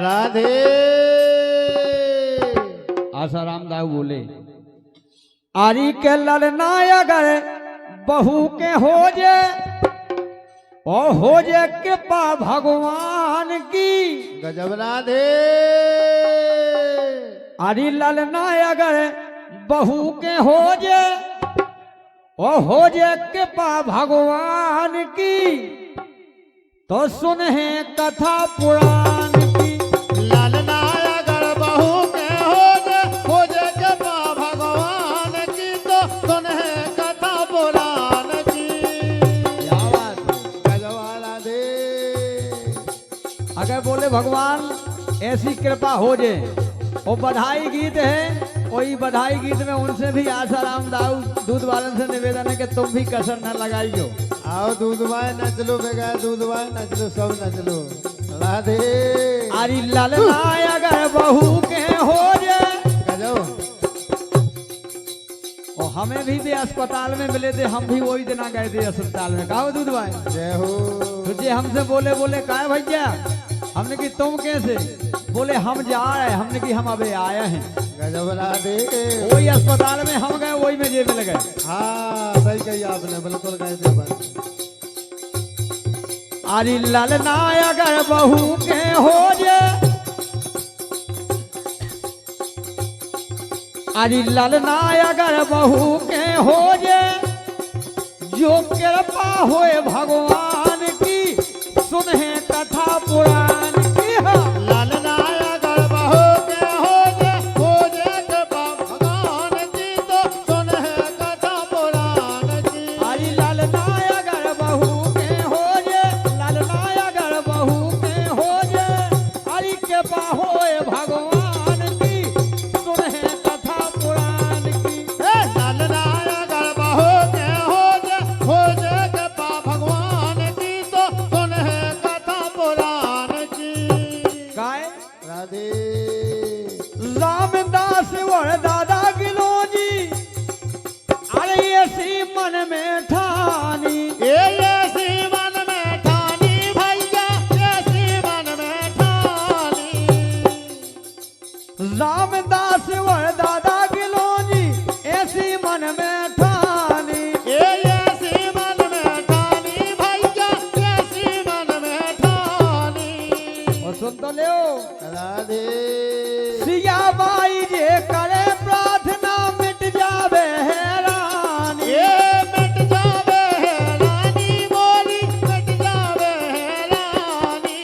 राधे। आसाराम दाऊ बोले आरी के ललना अगर बहू के हो जे और हो जे कृपा भगवान की। गजब राधे। आरी ललना अगर बहू के हो जे और हो जे कृपा भगवान की तो सुन है कथा पुराण की। ललना अगर बहू के हो जे कृपा भगवान की तो सुन है कथा पुराण की। क्या बात है? गजब राधे। अगर बोले भगवान ऐसी कृपा हो जाए वो बधाई गीत है। कोई बधाई गीत में उनसे भी आसाराम दाऊ दूध वालन से निवेदन है कि तुम भी कसर न लगाइयो। आओ दूध बाय नच लो, बेगा दूध बाय नच लो, सब नच लो। राधे। अरे ललना अगर बहू के हो जाए। गजब। और हमें भी अस्पताल में मिले थे, हम भी वही दिन गए थे अस्पताल में। कहा दूध भाई जय हो। तुझे हमसे बोले का भैया? हमने की तुम कैसे? बोले हम जा रहे हैं। हमने की हम अबे आए हैं। गजब राधे। वही अस्पताल में हम गए, वही में जेब में लगे। हाँ सही कही आपने, बिल्कुल गए थे बस। अरे ललना अगर बहू के हो जाए। अरे ललना अगर बहू के हो जाए जो कृपा होए भगवान की सुन है कथा पुराण की। ललना अगर बहू के हो जे कृपा भगवान की तो सुन है कथा पुराण की। अरे ललना अगर बहू के हो जाए। ललना अगर बहू के हो जाए। अरे कृपा होए भगवान की सुन है कथा पुराण की। ललना अगर बहू के हो जे कृपा भगवान की तो सुन है कथा पुराण की। गाय राधे। रामदास और दादा गिलो जी अरे ऐसी मन में ठानी। ऐसी मन में ठानी भैया, ऐसी मन में ठानी। रामदास और दादा गिलो जी ऐसी मन में ठानी। ऐसी मन में ठानी भैया, ऐसी मन में ठानी। और सुन तो ले राधे। सिया बाई जे करे प्रार्थना मिट जावे हैरानी। ये मिट जावे है रानी मोरी, मिट जावे है रानी।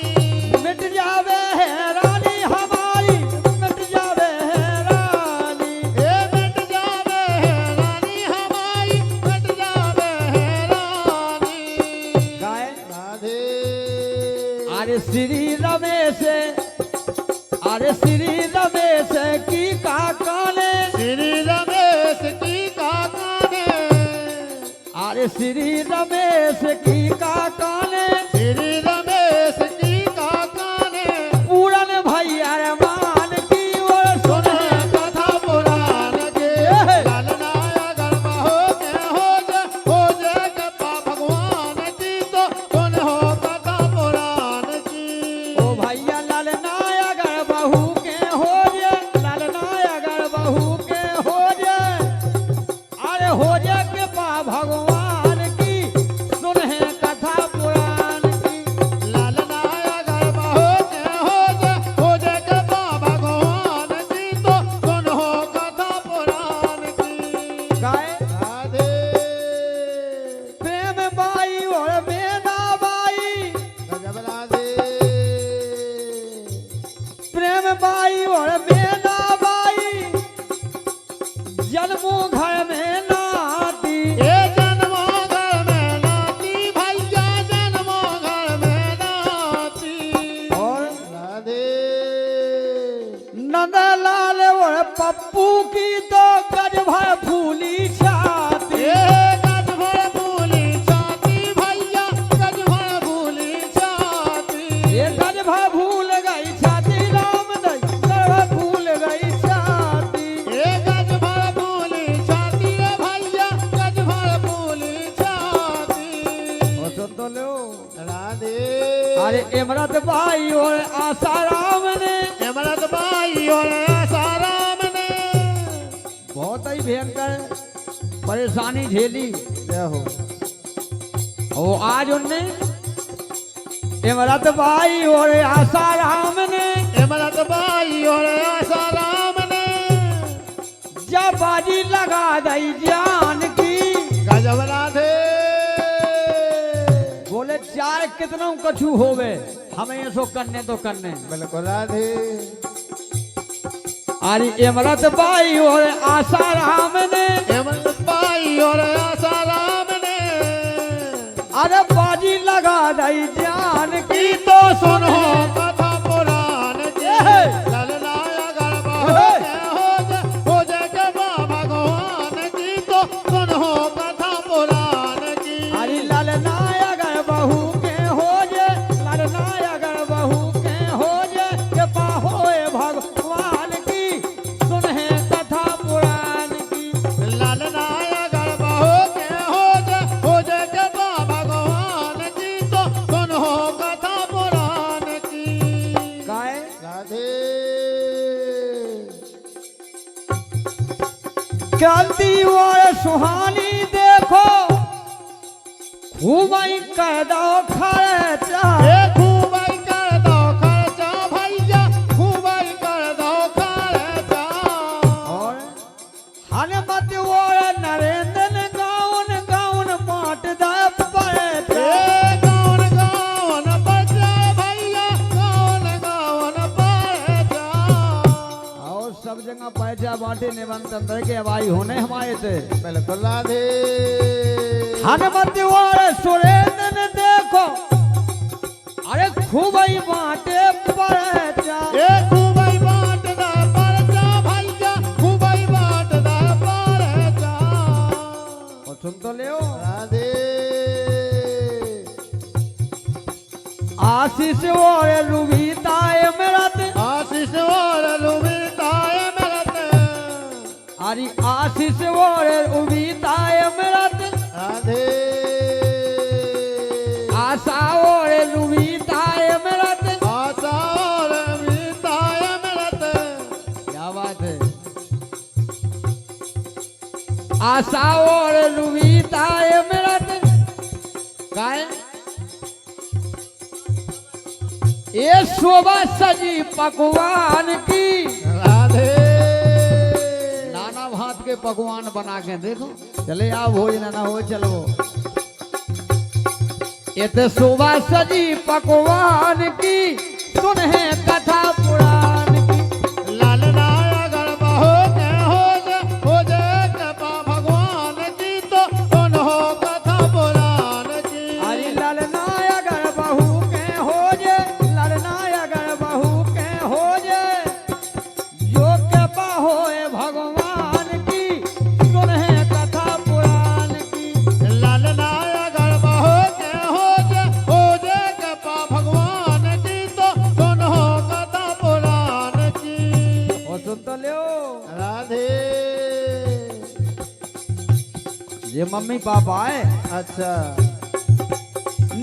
मिट जावे हैरानी हमारी, मिट जावे हैरानी। ये मिट जावे है रानी हमारी, मिट जावे है रानी। गाय राधे। अरे श्री रमेश, अरे श्री रमेश की काकाने। श्री रमेश की काकाने। अरे श्री रमेश की काकाने श्री रमेश की काकाने। पूरन भैया मान की ओर सुन है कथा पुराण के। ललना अगर बहू के हो जे कृपा भगवान की तो सुन हो कथा पुराण की। ओ भैया ललना अगर बहू के हो जे। ललना अगर बहू के हो जे। अरे हो जे कृपा भगवान की सुन है कथा पुराण की। ललना अगर बहू के हो जे कृपा भगवान की तो सुन हो कथा पुराण की। गाय राधे। प्रेम बाई और मेना बाई। गजब राधे। प्रेम बाई और मेना बाई जन्मों घर में नाती। ये जन्मों घर में नाती भैया, जन्मों घर में नाती। और राधे। नंदलाल और पप्पू की तो गज भर फूली छाती। ये गज भर फूली छाती भैया, गज भर फूली छाती। ये गज भर भूल गई छाती राम दई गज भूल गई छाती। ये गज भर फूली छाती रे भैया, गज भर फूली छाती। और सुन तो लो राधे। अरे इमरत भाई और आसाराम ने भयंकर परेशानी झेली। जय हो। वो आज उनने इमरत बाई और आसाराम ने इमरत बाई और आसाराम ने जब बाजी लगा दई जान की। गजब राधे। बोले चार कितना कछु होवे, हमें ये सो करने तो करने। बिल्कुल राधे। अरे इमरत बाई और आसाराम ने इमरत बाई और आसाराम ने अरे बाजी लगा दई जान की। तो सुनो कथा पुराण की। ललनाया गरबा हो जय के माँ भगवान की। तो सुनो कथा पुराण की। अरे ललनाया गर बहू के हो जे, ललनाया गर बहू के हो जे के पाहोए भगवान की। सुनहे कथा पुराण की। ललनाया गरबा हो जय के माँ भगवान की। तो सुनो कथा पुराण की। गाय राधे। क्रांति और सुहानी देखो खूब ही कर दो खर्चा। खूबाई कर दो खर्चा भैया। खूबाई कर दो खर्चा। और हनुमत और नरेंद्र गाउन गाउन बांट दे पड़े। गाउन गाउन बजा भैया। गाउन गाउन बजा। और सब जगह पैसा बांटे निबंधन के हवाई होने हमारे थे। बिल्कुल राधे। हनुमत और सुरेंद्र देखो अरे खूब ही बांटे पैसा। खूबाई बांट दा परचा भैया। खूबाई बांट दा परचा। और सुन तो ले राधे। आशीष और रुबीता इमरत। आशीष और लुबिता मिलत। अरे आशीष और रुबीता इमरत। राधे। आशा और रुबीता इमरत। आशा और मीता मिलत। क्या बात है। आशा और रुबीता इमरत। गाय ये शोभा सजी पकवान की। राधे। नाना भात के पकवान बना के देखो। चले आप भोजन ना हो चलो। ये तो शोभा सजी पकवान की। सुनहे कथा पुराण की। ललनाया गरबा हो जय कृपा भगवान की। तो सुनो कथा पुराण की। अरे ललनाया गर बहू के हो जे, ललनाया गर बहू के हो जे जो कृपा होए भगवान की। सुनहे कथा पुराण की। ललनाया गरबा हो जय कृपा भगवान की। तो सुनो कथा पुराण की। और सुन तो लियो राधे। ये मम्मी पापा है। अच्छा।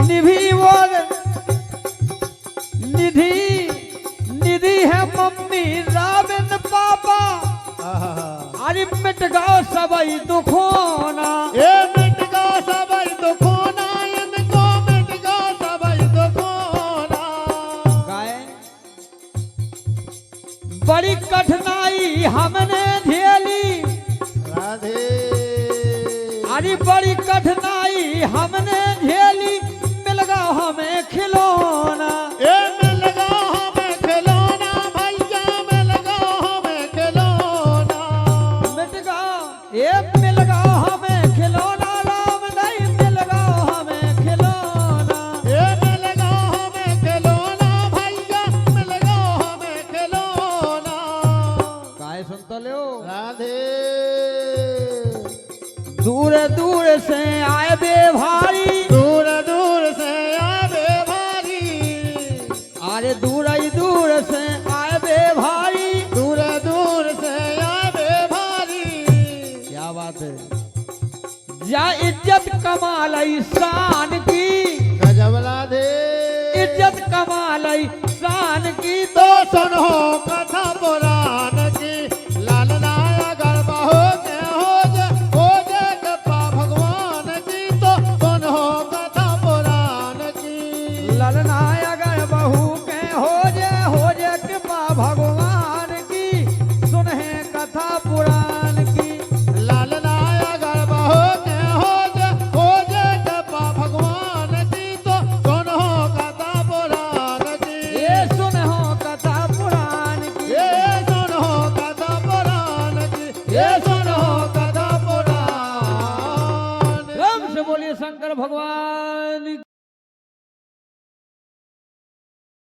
निधि और निधि निधि है मम्मी राविंद पापा। आहा। अरे मिट गो सबई दुखोना। ये मिट गो सबई दुखोना। इनको मिट गो सबई दुखोना। गाय बड़ी कठिनाई हमने झेली। राधे। अरे बड़ी कठिनाई हमने झेली। मिल गया हमें खिलौना। ये मिल गया हमें खिलौना भैया। मिल गया हमें खिलौना। मिट गया ये मिल गया हमें खिलौना। राम नहीं मिल गया हमें खिलौना। ये मिल गया हमें खिलौना भैया। मिल गया हमें खिलौना। काय सुन तो लो। राधे। दूर दूर से आए बे भारी। दूर दूर से आवे भारी। अरे दूर ही दूर से आए बे भारी। दूर दूर से आवे भारी। क्या बात है। या इज्जत कमाल शान की। गजब राधे। इज्जत कमाल शान की। तो सुनो कथा पुराण की। ललनाया गरबा हो ये सुनो कथा पुराण। राम से बोलिए शंकर भगवान